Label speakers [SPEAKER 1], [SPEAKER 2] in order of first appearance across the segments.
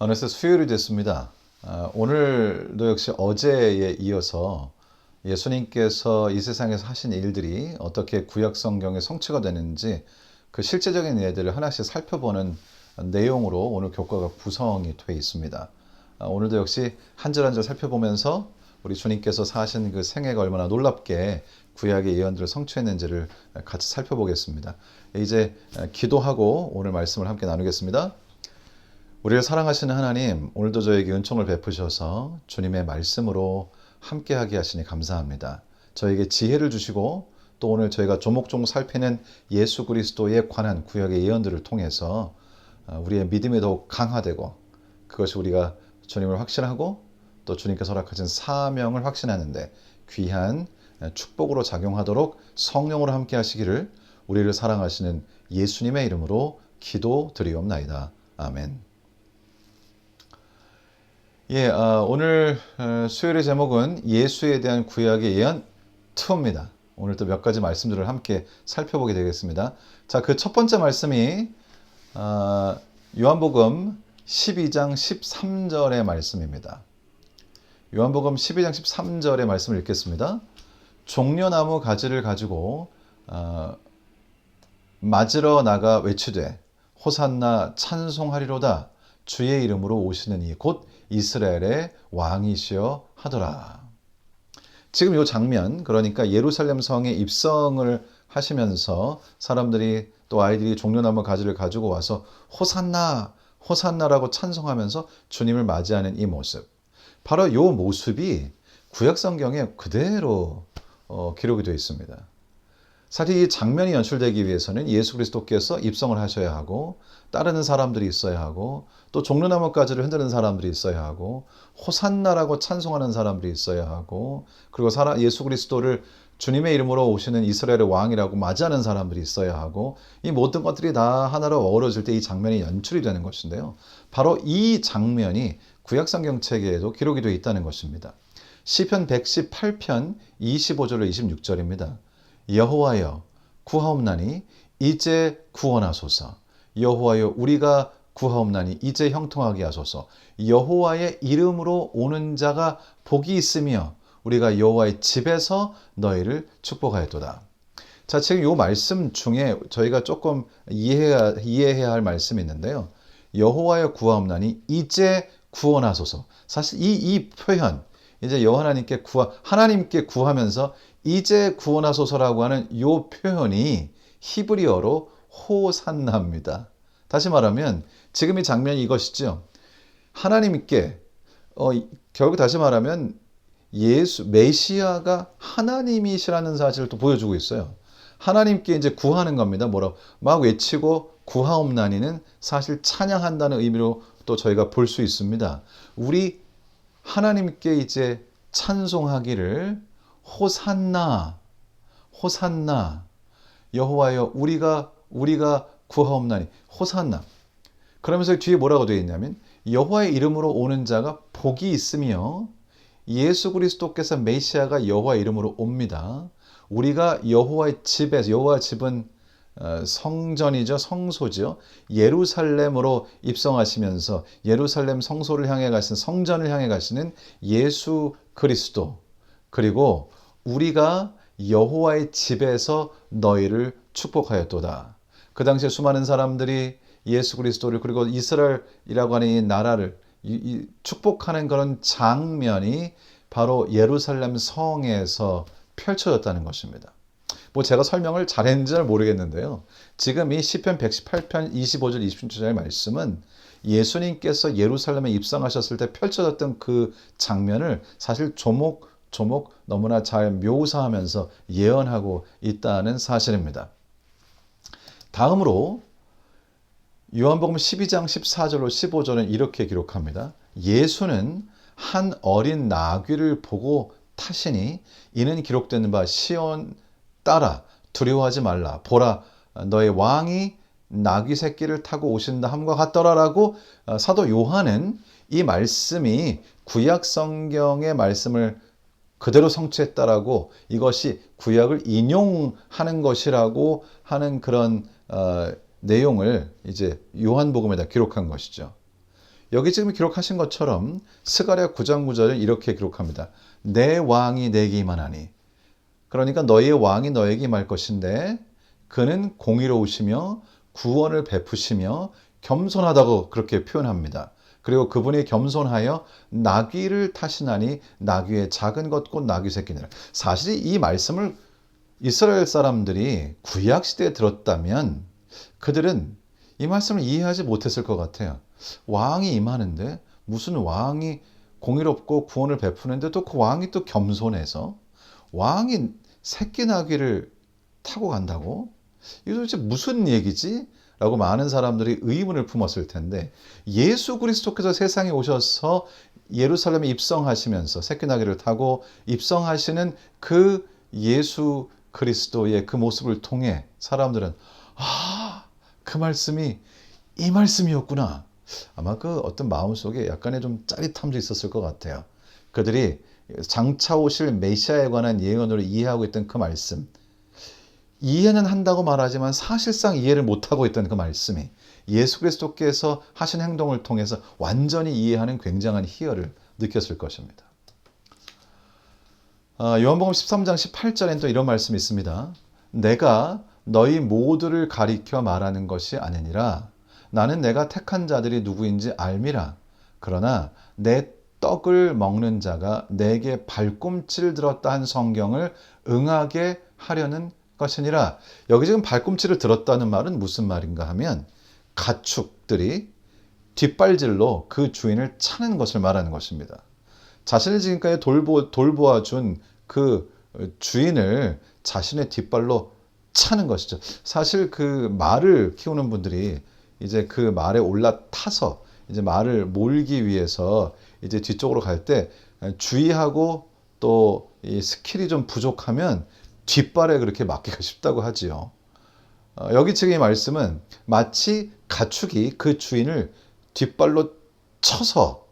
[SPEAKER 1] 어느새 수요일이 됐습니다. 오늘도 역시 어제에 이어서 예수님께서 이 세상에서 하신 일들이 어떻게 구약 성경에 성취가 되는지 그 실제적인 예들을 하나씩 살펴보는 내용으로 오늘 교과가 구성이 되어 있습니다. 오늘도 역시 한 절 한 절 살펴보면서 우리 주님께서 사신 그 생애가 얼마나 놀랍게 구약의 예언들을 성취했는지를 같이 살펴보겠습니다. 이제 기도하고 오늘 말씀을 함께 나누겠습니다. 우리를 사랑하시는 하나님, 오늘도 저에게 은총을 베푸셔서 주님의 말씀으로 함께하게 하시니 감사합니다. 저에게 지혜를 주시고 또 오늘 저희가 조목조목 살피는 예수 그리스도에 관한 구약의 예언들을 통해서 우리의 믿음이 더욱 강화되고 그것이 우리가 주님을 확신하고 또 주님께서 허락하신 사명을 확신하는데 귀한 축복으로 작용하도록 성령으로 함께 하시기를 우리를 사랑하시는 예수님의 이름으로 기도드리옵나이다. 아멘. 오늘 수요일의 제목은 예수에 대한 구약의 예언 2입니다. 오늘 또 몇 가지 말씀들을 함께 살펴보게 되겠습니다. 자, 그 첫 번째 말씀이 요한복음 12장 13절의 말씀입니다. 요한복음 12장 13절의 말씀을 읽겠습니다. 종려나무 가지를 가지고 맞으러 나가 외치되 호산나 찬송하리로다 주의 이름으로 오시는 이 곧 이스라엘의 왕이시여 하더라. 지금 이 장면, 그러니까 예루살렘 성에 입성을 하시면서 사람들이 또 아이들이 종려나무 가지를 가지고 와서 호산나, 호산나라고 찬송하면서 주님을 맞이하는 이 모습. 바로 이 모습이 구약 성경에 그대로 기록이 되어 있습니다. 사실 이 장면이 연출되기 위해서는 예수 그리스도께서 입성을 하셔야 하고 따르는 사람들이 있어야 하고 또 종려나무 가지를 흔드는 사람들이 있어야 하고 호산나라고 찬송하는 사람들이 있어야 하고 그리고 예수 그리스도를 주님의 이름으로 오시는 이스라엘의 왕이라고 맞이하는 사람들이 있어야 하고 이 모든 것들이 다 하나로 어우러질 때 이 장면이 연출이 되는 것인데요. 바로 이 장면이 구약 성경 책에도 기록이 되어 있다는 것입니다. 시편 118편 25절로 26절입니다. 여호와여 구하옵나니 이제 구원하소서. 여호와여 우리가 구하옵나니 이제 형통하게 하소서. 여호와의 이름으로 오는 자가 복이 있으며 우리가 여호와의 집에서 너희를 축복하였도다. 자, 지금 이 말씀 중에 저희가 조금 이해해야 할 말씀이 있는데요. 여호와여 구하옵나니 이제 구원하소서. 사실 이 표현, 이제 하나님께 구하면서 이제 구원하소서라고 하는 이 표현이 히브리어로 호산나입니다. 다시 말하면 지금 이 장면이 이것이죠. 하나님께 결국 다시 말하면 메시아가 하나님이시라는 사실을 또 보여주고 있어요. 하나님께 이제 구하는 겁니다. 막 외치고 구하옵나니는 사실 찬양한다는 의미로 또 저희가 볼 수 있습니다. 우리 하나님께 이제 찬송하기를 호산나, 호산나, 여호와여 우리가 구하옵나니 호산나. 그러면서 뒤에 뭐라고 되어 있냐면 여호와의 이름으로 오는 자가 복이 있으며 예수 그리스도께서 메시아가 여호와의 이름으로 옵니다. 우리가 여호와의 집에서, 여호와 집은 성전이죠, 성소죠. 예루살렘으로 입성하시면서 예루살렘 성소를 향해 가시는, 성전을 향해 가시는 예수 그리스도, 그리고 우리가 여호와의 집에서 너희를 축복하였도다. 그 당시에 수많은 사람들이 예수 그리스도를 그리고 이스라엘이라고 하는 이 나라를 축복하는 그런 장면이 바로 예루살렘 성에서 펼쳐졌다는 것입니다. 제가 설명을 잘했는지는 모르겠는데요. 지금 이 시편 118편 25절 26절의 말씀은 예수님께서 예루살렘에 입성하셨을 때 펼쳐졌던 그 장면을 사실 조목조목 너무나 잘 묘사하면서 예언하고 있다는 사실입니다. 다음으로 요한복음 12장 14절로 15절은 이렇게 기록합니다. 예수는 한 어린 나귀를 보고 타시니 이는 기록된 바 시온 따라 두려워하지 말라. 보라 너의 왕이 나귀 새끼를 타고 오신다 함과 같더라라고 사도 요한은 이 말씀이 구약 성경의 말씀을 그대로 성취했다라고 이것이 구약을 인용하는 것이라고 하는 그런 내용을 이제 요한복음에다 기록한 것이죠. 여기 지금 기록하신 것처럼 스가랴 9장 9절을 이렇게 기록합니다. 내 왕이 내게 임하나니. 그러니까 너희의 왕이 너에게 임할 것인데 그는 공의로우시며 구원을 베푸시며 겸손하다고 그렇게 표현합니다. 그리고 그분이 겸손하여 나귀를 타시나니 나귀의 작은 것 곧 나귀 새끼니라. 사실 이 말씀을 이스라엘 사람들이 구약시대에 들었다면 그들은 이 말씀을 이해하지 못했을 것 같아요. 왕이 임하는데 무슨 왕이 공의롭고 구원을 베푸는데 또 그 왕이 또 겸손해서 왕이 새끼 나귀를 타고 간다고? 이게 도대체 무슨 얘기지? 라고 많은 사람들이 의문을 품었을 텐데 예수 그리스도께서 세상에 오셔서 예루살렘에 입성하시면서 새끼 나귀를 타고 입성하시는 그 예수 그리스도의 그 모습을 통해 사람들은 그 말씀이 이 말씀이었구나. 아마 그 어떤 마음속에 약간의 좀 짜릿함도 있었을 것 같아요. 그들이 장차 오실 메시아에 관한 예언으로 이해하고 있던 그 말씀, 이해는 한다고 말하지만 사실상 이해를 못하고 있던 그 말씀이 예수 그리스도께서 하신 행동을 통해서 완전히 이해하는 굉장한 희열을 느꼈을 것입니다. 요한복음 13장 18절엔 또 이런 말씀이 있습니다. 내가 너희 모두를 가리켜 말하는 것이 아니니라. 나는 내가 택한 자들이 누구인지 알미라. 그러나 내 떡을 먹는 자가 내게 발꿈치를 들었다 한 성경을 응하게 하려는 것이니라. 여기 지금 발꿈치를 들었다는 말은 무슨 말인가 하면 가축들이 뒷발질로 그 주인을 차는 것을 말하는 것입니다. 자신을 지금까지 돌보아 준 그 주인을 자신의 뒷발로 차는 것이죠. 사실 그 말을 키우는 분들이 이제 그 말에 올라타서 이제 말을 몰기 위해서 이제 뒤쪽으로 갈 때 주의하고 또 이 스킬이 좀 부족하면 뒷발에 그렇게 맞기가 쉽다고 하지요. 여기 지금 이 말씀은 마치 가축이 그 주인을 뒷발로 쳐서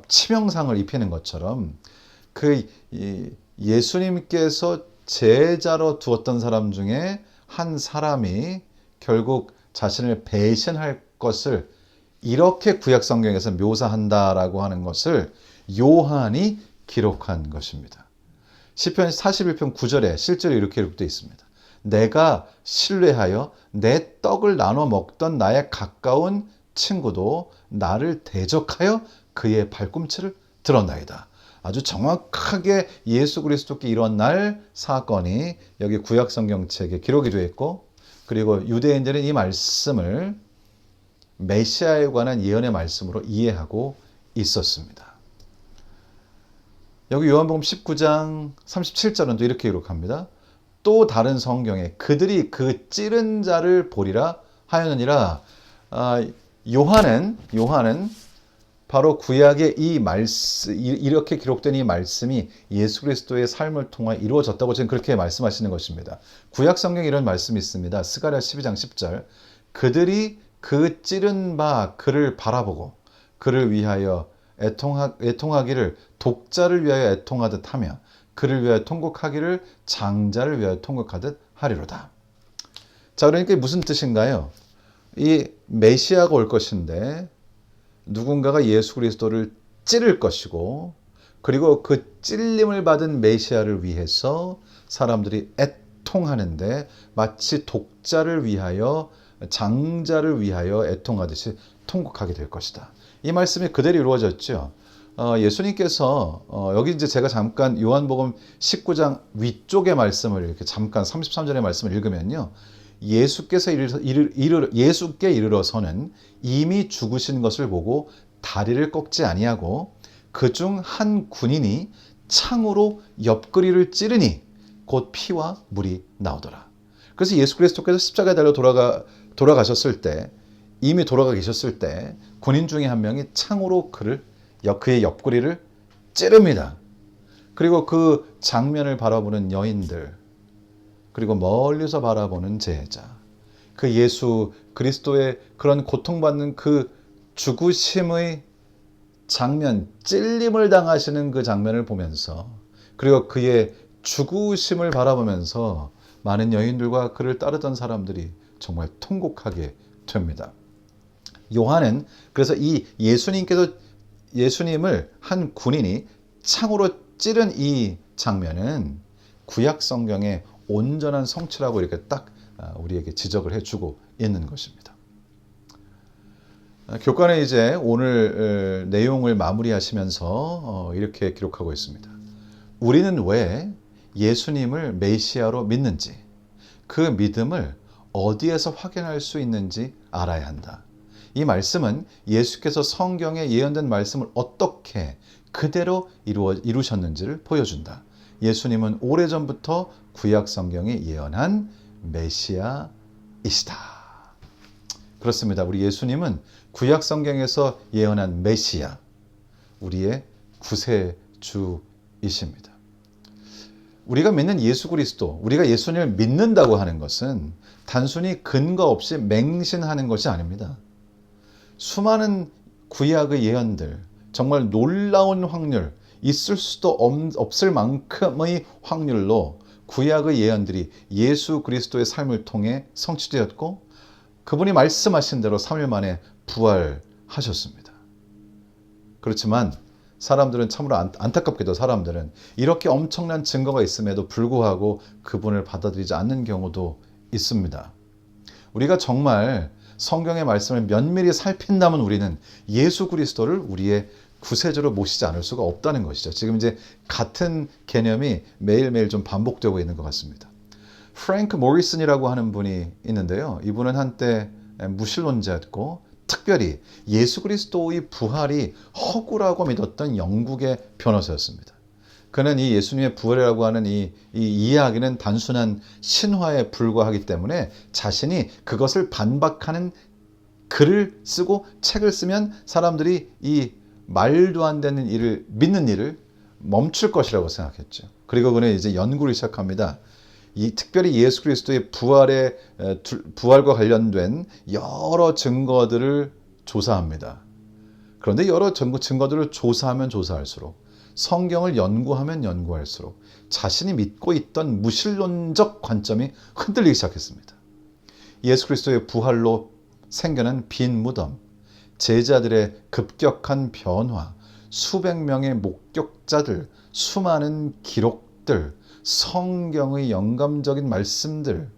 [SPEAKER 1] 치명상을 입히는 것처럼 그 예수님께서 제자로 두었던 사람 중에 한 사람이 결국 자신을 배신할 것을 이렇게 구약 성경에서 묘사한다라고 하는 것을 요한이 기록한 것입니다. 시편 41편 9절에 실제로 이렇게 기록되어 있습니다. 내가 신뢰하여 내 떡을 나눠 먹던 나의 가까운 친구도 나를 대적하여 그의 발꿈치를 들었나이다. 아주 정확하게 예수 그리스도께 일어날 사건이 여기 구약 성경책에 기록이 되어 있고, 그리고 유대인들은 이 말씀을 메시아에 관한 예언의 말씀으로 이해하고 있었습니다. 여기 요한복음 19장 37절은 또 이렇게 기록합니다. 또 다른 성경에 그들이 그 찌른 자를 보리라 하였느니라. 요한은 바로 구약의 이 말씀, 이렇게 기록된 이 말씀이 예수 그리스도의 삶을 통해 이루어졌다고 지금 그렇게 말씀하시는 것입니다. 구약 성경에 이런 말씀이 있습니다. 스가랴 12장 10절. 그들이 그 찌른 바 그를 바라보고 그를 위하여 애통하기를 독자를 위하여 애통하듯 하며 그를 위하여 통곡하기를 장자를 위하여 통곡하듯 하리로다. 자, 그러니까 무슨 뜻인가요? 이 메시아가 올 것인데 누군가가 예수 그리스도를 찌를 것이고, 그리고 그 찔림을 받은 메시아를 위해서 사람들이 애통하는데 마치 독자를 위하여 장자를 위하여 애통하듯이 통곡하게 될 것이다. 이 말씀이 그대로 이루어졌죠. 예수님께서 여기 이제 제가 잠깐 요한복음 19장 위쪽의 말씀을 이렇게 잠깐 33절의 말씀을 읽으면요. 예수께 이르러서는 이미 죽으신 것을 보고 다리를 꺾지 아니하고 그중 한 군인이 창으로 옆구리를 찌르니 곧 피와 물이 나오더라. 그래서 예수 그리스도께서 십자가에 달려 돌아가셨을 때, 이미 돌아가 계셨을 때 군인 중에 한 명이 창으로 그의 옆구리를 찌릅니다. 그리고 그 장면을 바라보는 여인들, 그리고 멀리서 바라보는 제자, 그 예수 그리스도의 그런 고통받는 그 죽으심의 장면, 찔림을 당하시는 그 장면을 보면서, 그리고 그의 죽으심을 바라보면서 많은 여인들과 그를 따르던 사람들이 정말 통곡하게 됩니다. 요한은 그래서 이 예수님을 한 군인이 창으로 찌른 이 장면은 구약 성경의 온전한 성취라고 이렇게 딱 우리에게 지적을 해주고 있는 것입니다. 교과는 이제 오늘 내용을 마무리하시면서 이렇게 기록하고 있습니다. 우리는 왜 예수님을 메시아로 믿는지, 그 믿음을 어디에서 확인할 수 있는지 알아야 한다. 이 말씀은 예수께서 성경에 예언된 말씀을 어떻게 그대로 이루셨는지를 보여준다. 예수님은 오래전부터 구약 성경에 예언한 메시아이시다. 그렇습니다. 우리 예수님은 구약 성경에서 예언한 메시아, 우리의 구세주이십니다. 우리가 믿는 예수 그리스도, 우리가 예수님을 믿는다고 하는 것은 단순히 근거 없이 맹신하는 것이 아닙니다. 수많은 구약의 예언들, 정말 놀라운 확률, 있을 수도 없을 만큼의 확률로 구약의 예언들이 예수 그리스도의 삶을 통해 성취되었고 그분이 말씀하신 대로 3일 만에 부활하셨습니다. 그렇지만 사람들은 참으로 안타깝게도 사람들은 이렇게 엄청난 증거가 있음에도 불구하고 그분을 받아들이지 않는 경우도 있습니다. 우리가 정말 성경의 말씀을 면밀히 살핀다면 우리는 예수 그리스도를 우리의 구세주로 모시지 않을 수가 없다는 것이죠. 지금 이제 같은 개념이 매일매일 좀 반복되고 있는 것 같습니다. 프랭크 모리슨이라고 하는 분이 있는데요. 이분은 한때 무신론자였고 특별히 예수 그리스도의 부활이 허구라고 믿었던 영국의 변호사였습니다. 그는 이 예수님의 부활이라고 하는 이 이야기는 단순한 신화에 불과하기 때문에 자신이 그것을 반박하는 글을 쓰고 책을 쓰면 사람들이 이 말도 안 되는 일을 믿는 일을 멈출 것이라고 생각했죠. 그리고 그는 이제 연구를 시작합니다. 특별히 예수 그리스도의 부활과 관련된 여러 증거들을 조사합니다. 그런데 여러 증거들을 조사하면 조사할수록 성경을 연구하면 연구할수록 자신이 믿고 있던 무신론적 관점이 흔들리기 시작했습니다. 예수 그리스도의 부활로 생겨난 빈 무덤, 제자들의 급격한 변화, 수백 명의 목격자들, 수많은 기록들, 성경의 영감적인 말씀들,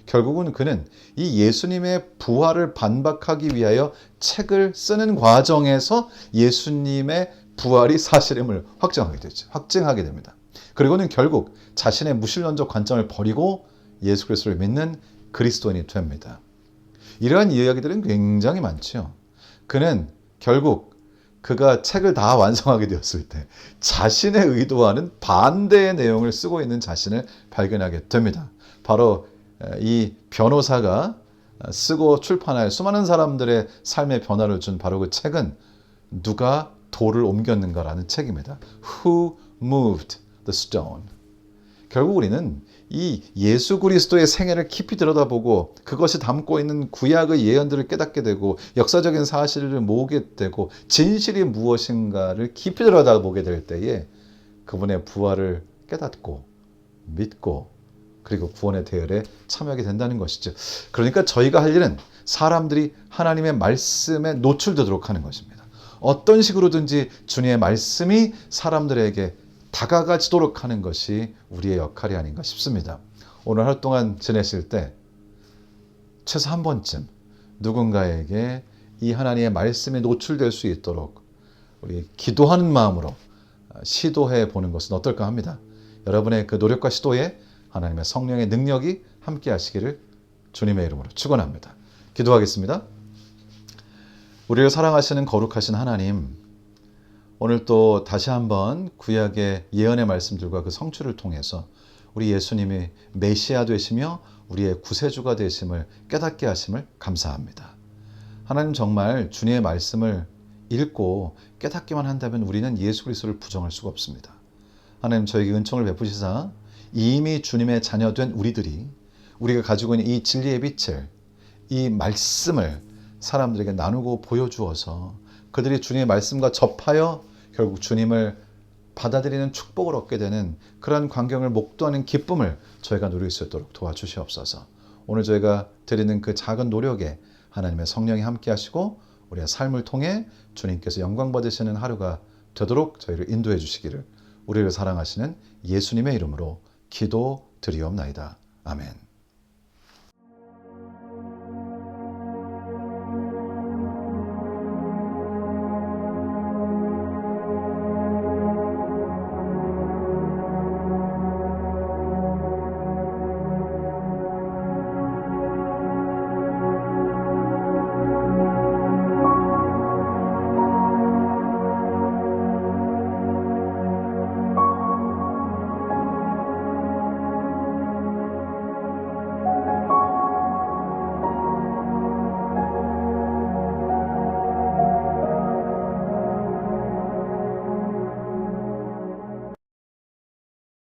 [SPEAKER 1] 결국은 그는 이 예수님의 부활을 반박하기 위하여 책을 쓰는 과정에서 예수님의 부활이 사실임을 확증하게 됩니다. 그리고는 결국 자신의 무신론적 관점을 버리고 예수 그리스도를 믿는 그리스도인이 됩니다. 이러한 이야기들은 굉장히 많죠. 그는 결국 그가 책을 다 완성하게 되었을 때 자신의 의도와는 반대의 내용을 쓰고 있는 자신을 발견하게 됩니다. 바로 이 변호사가 쓰고 출판할 수많은 사람들의 삶의 변화를 준 바로 그 책은 누가 돌을 옮겼는가라는 책입니다. Who moved the stone? 결국 우리는 이 예수 그리스도의 생애를 깊이 들여다보고 그것이 담고 있는 구약의 예언들을 깨닫게 되고 역사적인 사실을 모으게 되고 진실이 무엇인가를 깊이 들여다보게 될 때에 그분의 부활을 깨닫고 믿고 그리고 구원의 대열에 참여하게 된다는 것이죠. 그러니까 저희가 할 일은 사람들이 하나님의 말씀에 노출되도록 하는 것입니다. 어떤 식으로든지 주님의 말씀이 사람들에게 다가가지도록 하는 것이 우리의 역할이 아닌가 싶습니다. 오늘 하루 동안 지내실 때 최소 한 번쯤 누군가에게 이 하나님의 말씀에 노출될 수 있도록 우리 기도하는 마음으로 시도해 보는 것은 어떨까 합니다. 여러분의 그 노력과 시도에 하나님의 성령의 능력이 함께 하시기를 주님의 이름으로 축원합니다. 기도하겠습니다. 우리를 사랑하시는 거룩하신 하나님, 오늘 또 다시 한번 구약의 예언의 말씀들과 그 성취를 통해서 우리 예수님이 메시아 되시며 우리의 구세주가 되심을 깨닫게 하심을 감사합니다. 하나님 정말 주님의 말씀을 읽고 깨닫기만 한다면 우리는 예수 그리스도를 부정할 수가 없습니다. 하나님 저에게 은총을 베푸시사 이미 주님의 자녀된 우리들이 우리가 가지고 있는 이 진리의 빛을 이 말씀을 사람들에게 나누고 보여주어서 그들이 주님의 말씀과 접하여 결국 주님을 받아들이는 축복을 얻게 되는 그러한 광경을 목도하는 기쁨을 저희가 누릴 수 있도록 도와주시옵소서. 오늘 저희가 드리는 그 작은 노력에 하나님의 성령이 함께 하시고 우리의 삶을 통해 주님께서 영광 받으시는 하루가 되도록 저희를 인도해 주시기를 우리를 사랑하시는 예수님의 이름으로 기도드리옵나이다. 아멘.